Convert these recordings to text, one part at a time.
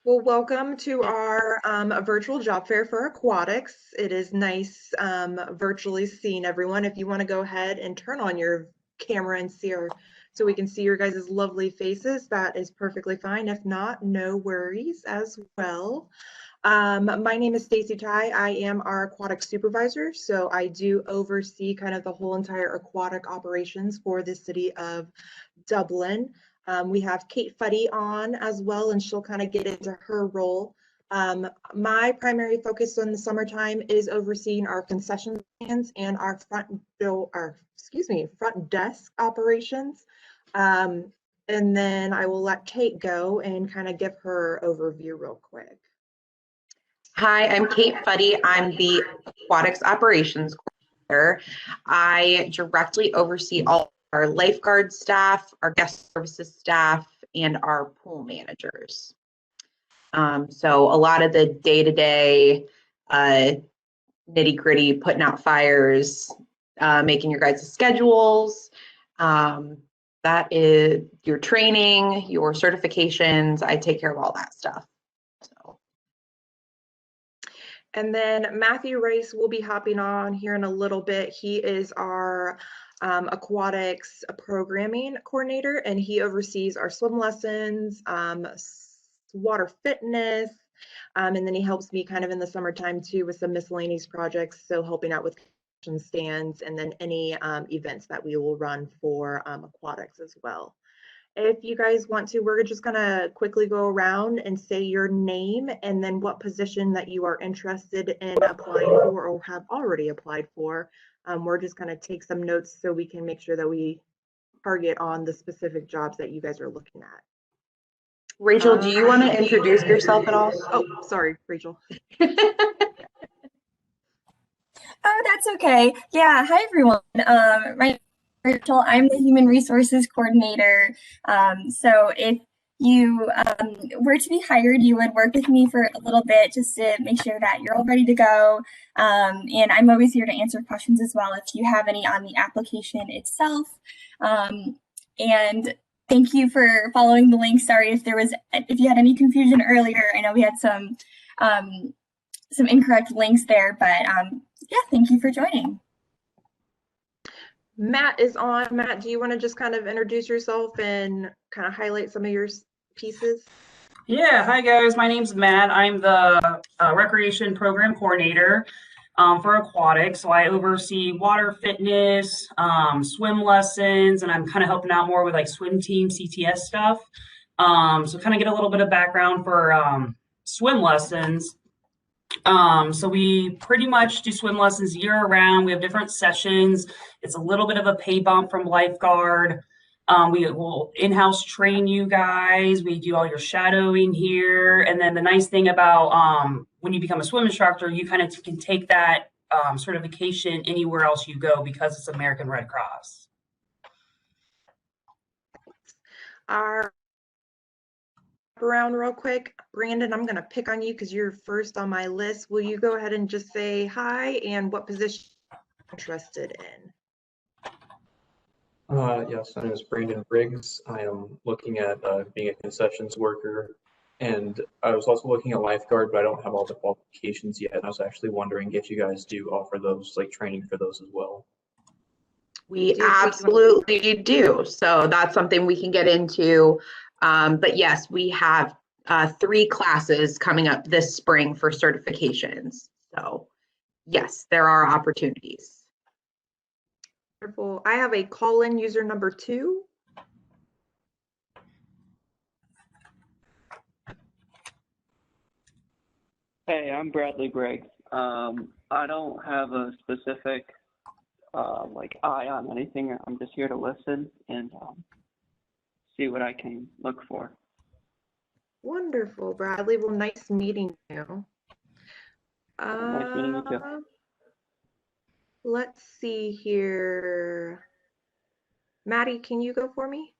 Well, welcome to our virtual job fair for Aquatics. It is nice virtually seeing everyone. If you want to go ahead and turn on your camera and see our, so we can see your guys' lovely faces, that is perfectly fine. If not, no worries as well. My name is Stacy Ty. I am our aquatic supervisor, so I do oversee kind of the whole entire aquatic operations for the city of Dublin. We have Kate Fuddy on as well, and she'll kind of get into her role. My primary focus in the summertime is overseeing our concession stands and our front desk operations. And then I will let Kate go and kind of give her overview real quick. Hi, I'm Kate Fuddy. I'm the Aquatics Operations Coordinator. I directly oversee all our lifeguard staff, our guest services staff, and our pool managers. So a lot of the day-to-day nitty-gritty, putting out fires, making your guys' schedules. That is your training, your certifications. I take care of all that stuff. And then Matthew Rice will be hopping on here in a little bit. He is our aquatics programming coordinator, and he oversees our swim lessons, water fitness, and then he helps me kind of in the summertime too with some miscellaneous projects, so helping out with concession stands and then any events that we will run for aquatics as well. If you guys want to, we're just gonna quickly go around and say your name and then what position that you are interested in applying for or have already applied for. We're just gonna take some notes so we can make sure that we target on the specific jobs that you guys are looking at. Rachel, do you want to introduce yourself at all? Oh, sorry, Rachel. Oh, that's okay. Yeah, hi everyone. My name is Rachel. I'm the Human Resources Coordinator. So if you were to be hired, you would work with me for a little bit just to make sure that you're all ready to go. And I'm always here to answer questions as well if you have any on the application itself. And thank you for following the link. Sorry if you had any confusion earlier. I know we had some incorrect links there, but yeah, thank you for joining. Matt is on. Matt, do you want to just kind of introduce yourself and kind of highlight some of your pieces? Yeah, hi guys, my name's Matt. I'm the Recreation Program Coordinator for Aquatics. So I oversee water fitness, swim lessons, and I'm kind of helping out more with like swim team, CTS stuff. So kind of get a little bit of background for swim lessons. So we pretty much do swim lessons year round. We have different sessions. It's a little bit of a pay bump from lifeguard. We will in-house train you guys. We do all your shadowing here. And then the nice thing about when you become a swim instructor, you kind of can take that certification anywhere else you go because it's American Red Cross. Around real quick. Brandon, I'm going to pick on you because you're first on my list. Will you go ahead and just say hi and what position you're interested in? Yes, my name is Brandon Briggs. I am looking at being a concessions worker, and I was also looking at lifeguard, but I don't have all the qualifications yet. And I was actually wondering if you guys do offer those, like training for those as well. We absolutely do. So that's something we can get into. But yes, we have 3 classes coming up this spring for certifications. So yes, there are opportunities. Wonderful. I have a call-in user number 2. Hey, I'm Bradley Briggs. I don't have a specific like eye on anything. I'm just here to listen and see what I can look for. Wonderful, Bradley. Well, nice meeting you. Nice meeting you too. Let's see here. Maddie, can you go for me?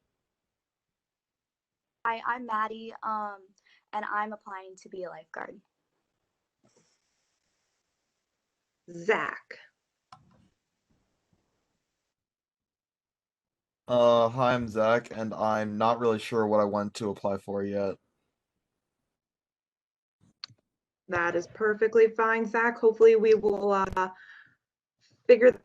Hi, I'm Maddie, and I'm applying to be a lifeguard. Zach. Hi, I'm Zach, and I'm not really sure what I want to apply for yet. That is perfectly fine, Zach. Hopefully we will figure.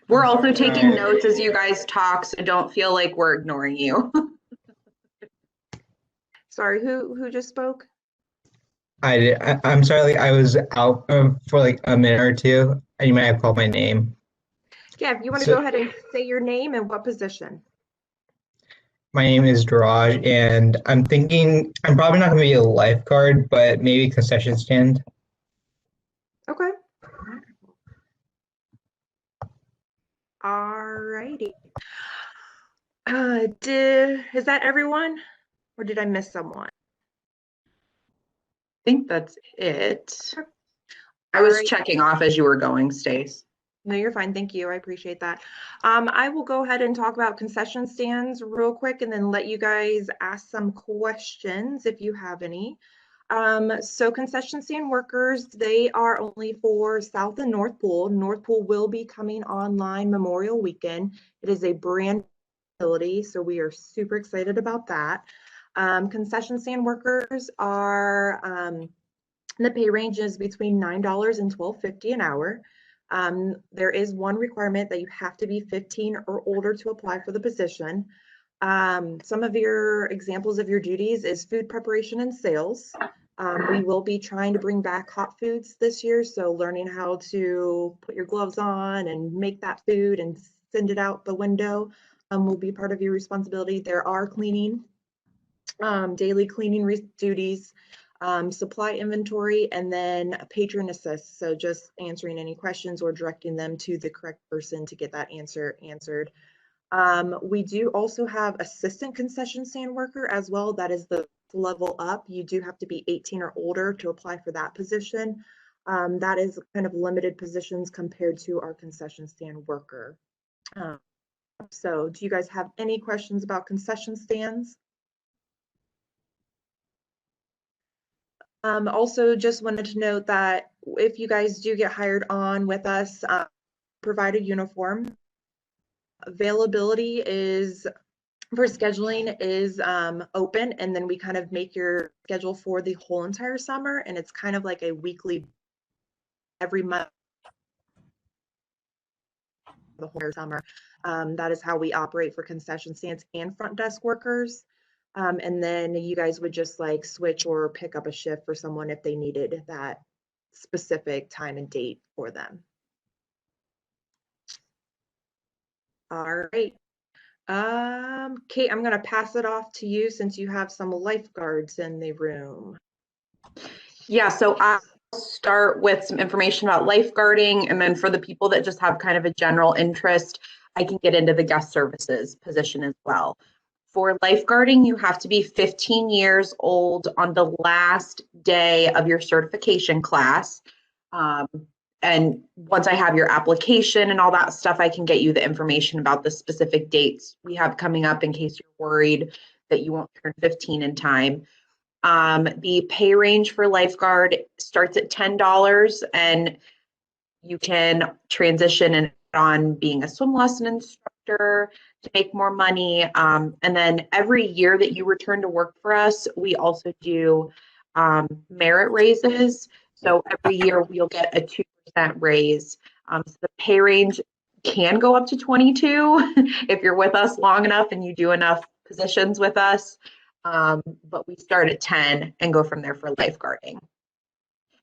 We're also taking Right. notes as you guys talk, so don't feel like we're ignoring you. Sorry, who just spoke? I'm sorry, like I was out for like a minute or two, and you might have called my name. Yeah, if you want to So go ahead and say your name and what position. my name is Daraj, and I'm thinking I'm probably not going to be a lifeguard, but maybe concession stand. Okay. Alrighty. Is that everyone? Or did I miss someone? I think that's it. I All was right. checking off as you were going, Stace. No, you're fine. Thank you. I appreciate that. I will go ahead and talk about concession stands real quick and then let you guys ask some questions if you have any. So concession stand workers, they are only for South and North Pool. North Pool will be coming online Memorial Weekend. It is a brand facility, so we are super excited about that. Concession stand workers are the pay range is between $9 and $12.50 an hour. There is one requirement that you have to be 15 or older to apply for the position. Some of your examples of your duties is food preparation and sales. We will be trying to bring back hot foods this year, so learning how to put your gloves on and make that food and send it out the window will be part of your responsibility. There are cleaning, daily cleaning duties, supply inventory, and then a patron assist. So just answering any questions or directing them to the correct person to get that answer answered. We do also have assistant concession stand worker as well. That is the level up. You do have to be 18 or older to apply for that position. That is kind of limited positions compared to our concession stand worker. So do you guys have any questions about concession stands? Also just wanted to note that if you guys do get hired on with us, provide a uniform. Availability is for scheduling is open, and then we kind of make your schedule for the whole entire summer, and it's kind of like a weekly every month the whole summer. That is how we operate for concession stands and front desk workers. And then you guys would just like switch or pick up a shift for someone if they needed that specific time and date for them. All right. Kate, I'm gonna pass it off to you since you have some lifeguards in the room. Yeah, so I'll start with some information about lifeguarding, and then for the people that just have kind of a general interest, I can get into the guest services position as well. For lifeguarding, you have to be 15 years old on the last day of your certification class. And once I have your application and all that stuff, I can get you the information about the specific dates we have coming up in case you're worried that you won't turn 15 in time. The pay range for lifeguard starts at $10, and you can transition and on being a swim lesson instructor to make more money. And then every year that you return to work for us, we also do merit raises. So every year we'll get a 2% raise. So the pay range can go up to 22 if you're with us long enough and you do enough positions with us. But we start at 10 and go from there for lifeguarding.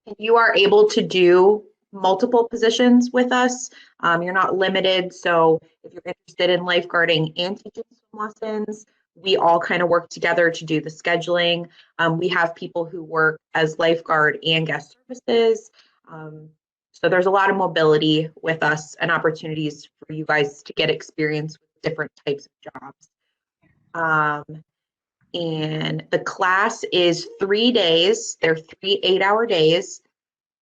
And you are able to do multiple positions with us. You're not limited. So if you're interested in lifeguarding and teaching swim lessons, we all kind of work together to do the scheduling. We have people who work as lifeguard and guest services. So there's a lot of mobility with us and opportunities for you guys to get experience with different types of jobs. And the class is 3 days. They're 3 8-hour days.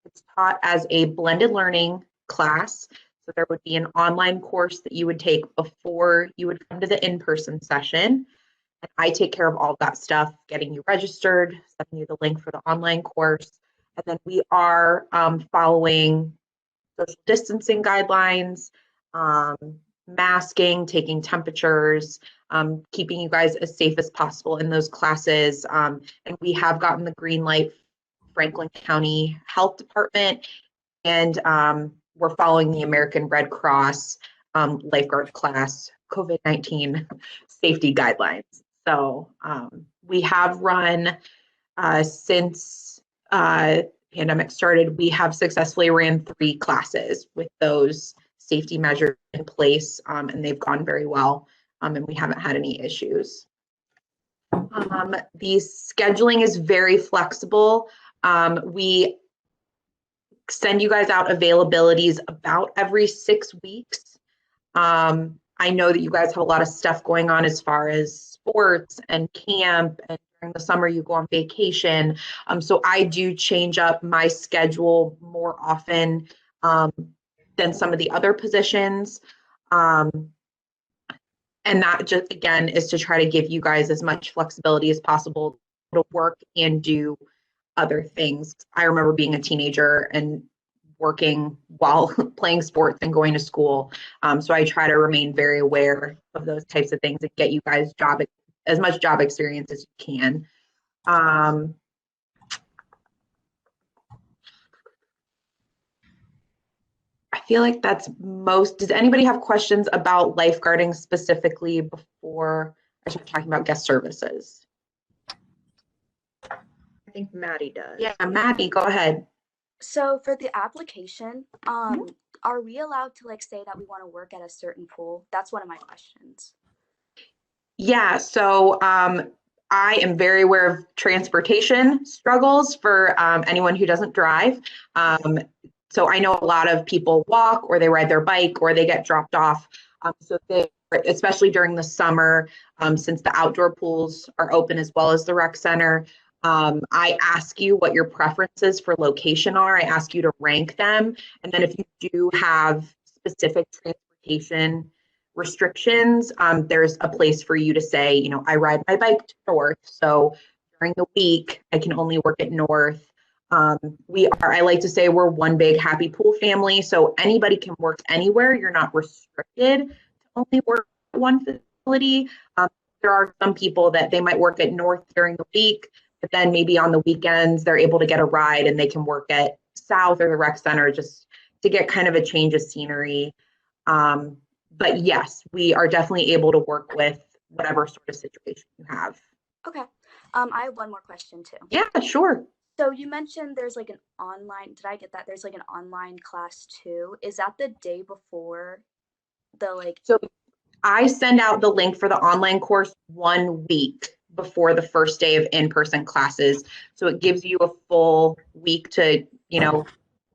It's taught as a blended learning class. So there would be an online course that you would take before you would come to the in-person session. And I take care of all that stuff, getting you registered, sending you the link for the online course. And then we are following social distancing guidelines. masking, taking temperatures, keeping you guys as safe as possible in those classes. And we have gotten the green light Franklin County Health Department, and we're following the American Red Cross lifeguard class COVID-19 safety guidelines. So we have run since pandemic started, we have successfully ran 3 classes with those safety measures in place, and they've gone very well, and we haven't had any issues. The scheduling is very flexible. We send you guys out availabilities about every 6 weeks. I know that you guys have a lot of stuff going on as far as sports and camp, and during the summer you go on vacation. So I do change up my schedule more often than some of the other positions. And that just, again, is to try to give you guys as much flexibility as possible to work and do other things. I remember being a teenager and working while playing sports and going to school. So I try to remain very aware of those types of things and get you guys as much job experience as you can. I feel like that's most. Does anybody have questions about lifeguarding specifically before I start talking about guest services? I think Maddie does. Yeah, Maddie, go ahead. So for the application, are we allowed to like say that we want to work at a certain pool? That's one of my questions. Yeah, so I am very aware of transportation struggles for anyone who doesn't drive. So I know a lot of people walk, or they ride their bike, or they get dropped off. So they, especially during the summer, since the outdoor pools are open as well as the rec center, I ask you what your preferences for location are. I ask you to rank them. And then if you do have specific transportation restrictions, there's a place for you to say, you know, I ride my bike to North. So during the week, I can only work at North. I like to say we're one big happy pool family. So anybody can work anywhere. You're not restricted to only work at one facility. There are some people that they might work at North during the week, but then maybe on the weekends, they're able to get a ride and they can work at South or the rec center just to get kind of a change of scenery. But yes, we are definitely able to work with whatever sort of situation you have. Okay. I have one more question too. Yeah, sure. So you mentioned there's like an online, did I get that? There's like an online class too. Is that the day before the like? So I send out the link for the online course 1 week before the first day of in-person classes. So it gives you a full week to, you know,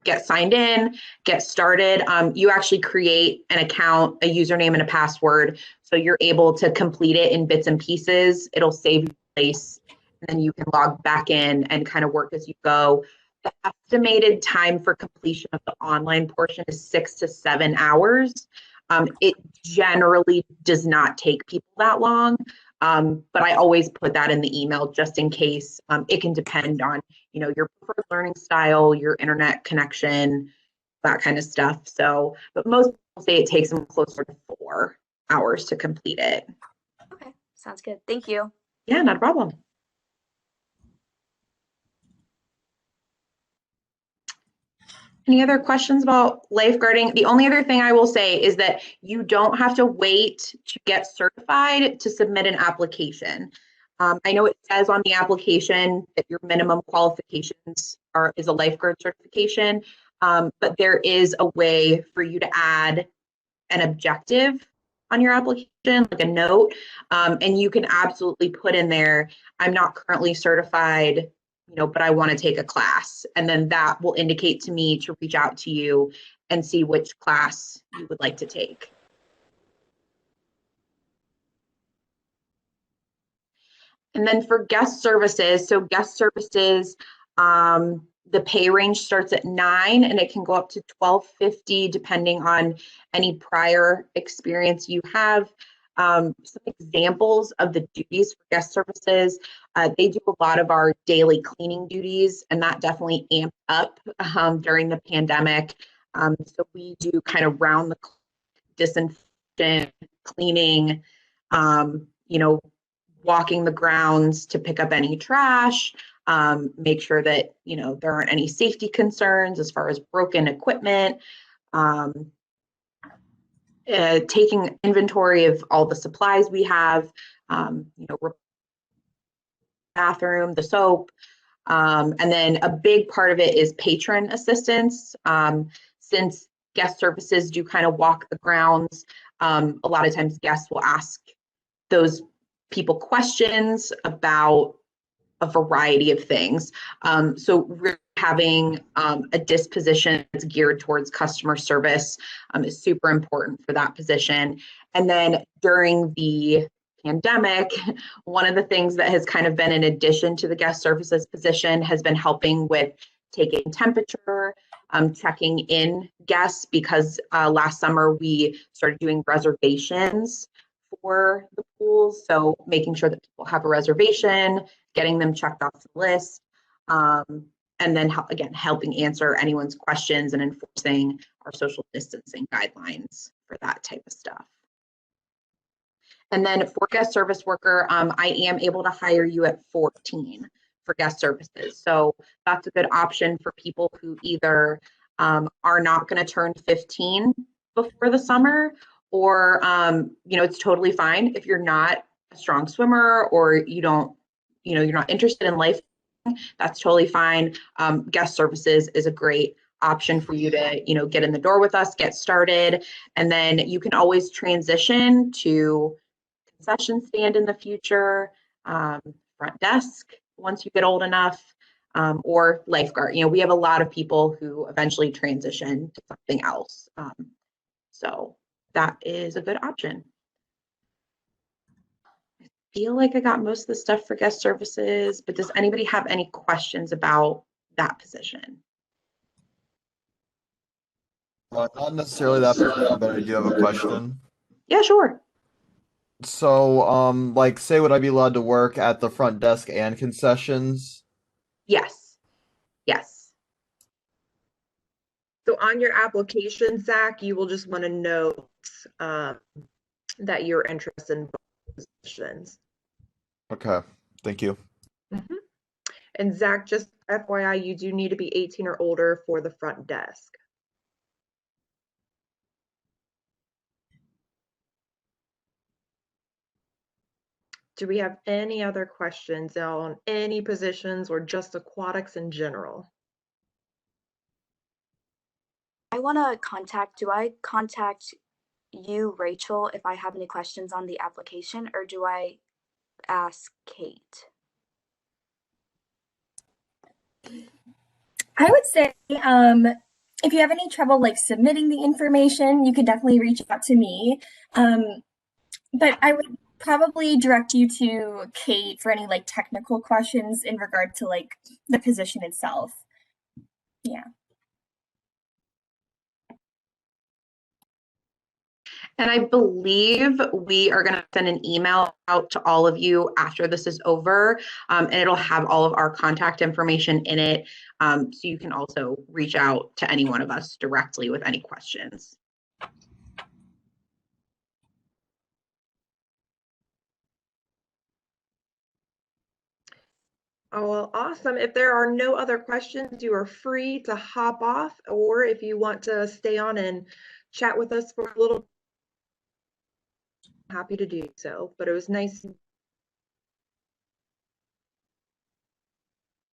get signed in, get started. You actually create an account, a username and a password. So you're able to complete it in bits and pieces. It'll save you place, and then you can log back in and kind of work as you go. The estimated time for completion of the online portion is 6 to 7 hours. It generally does not take people that long, but I always put that in the email just in case. It can depend on, you know, your preferred learning style, your internet connection, that kind of stuff. So, but most people say it takes them closer to 4 hours to complete it. Okay, sounds good. Thank you. Yeah, not a problem. Any other questions about lifeguarding? The only other thing I will say is that you don't have to wait to get certified to submit an application. I know it says on the application that your minimum qualifications is a lifeguard certification, but there is a way for you to add an objective on your application, like a note, and you can absolutely put in there, I'm not currently certified, you know, but I want to take a class. And then that will indicate to me to reach out to you and see which class you would like to take. And then for guest services, so guest services, the pay range starts at $9 and it can go up to $12.50 depending on any prior experience you have. Some examples of the duties for guest services, they do a lot of our daily cleaning duties, and that definitely amped up during the pandemic. So we do kind of round the clock disinfect cleaning, walking the grounds to pick up any trash, make sure that, there aren't any safety concerns as far as broken equipment, taking inventory of all the supplies we have, bathroom, the soap, and then a big part of it is patron assistance. Since guest services do kind of walk the grounds, a lot of times guests will ask those people questions about a variety of things. So really having a disposition that's geared towards customer service is super important for that position. And then during the pandemic, one of the things that has kind of been in addition to the guest services position has been helping with taking temperature, checking in guests, because last summer we started doing reservations for the pools. So making sure that people have a reservation, getting them checked off the list, and then again, helping answer anyone's questions and enforcing our social distancing guidelines for that type of stuff. And then for guest service worker, I am able to hire you at 14 for guest services. So that's a good option for people who either are not going to turn 15 before the summer, or it's totally fine if you're not a strong swimmer or you don't, you're not interested in life. That's totally fine. Guest services is a great option for you to, get in the door with us, get started, and then you can always transition to concession stand in the future, front desk once you get old enough, or lifeguard. We have a lot of people who eventually transition to something else. So that is a good option. I feel like I got most of the stuff for guest services, but does anybody have any questions about that position? Not necessarily that position, but I do have a question. Yeah, sure. So, say, would I be allowed to work at the front desk and concessions? Yes. Yes. So on your application, Zach, you will just want to note that you're interested in both positions. Okay, thank you. Mm-hmm. And Zach, just FYI, you do need to be 18 or older for the front desk. Do we have any other questions on any positions or just aquatics in general? I want to do I contact you, Rachel, if I have any questions on the application, or do I ask Kate? I would say if you have any trouble submitting the information, you could definitely reach out to me. But I would probably direct you to Kate for any technical questions in regard to the position itself. Yeah. And I believe we are going to send an email out to all of you after this is over, and it'll have all of our contact information in it. So you can also reach out to any one of us directly with any questions. Oh, well, awesome. If there are no other questions, you are free to hop off, or if you want to stay on and chat with us for a little, happy to do so. But it was nice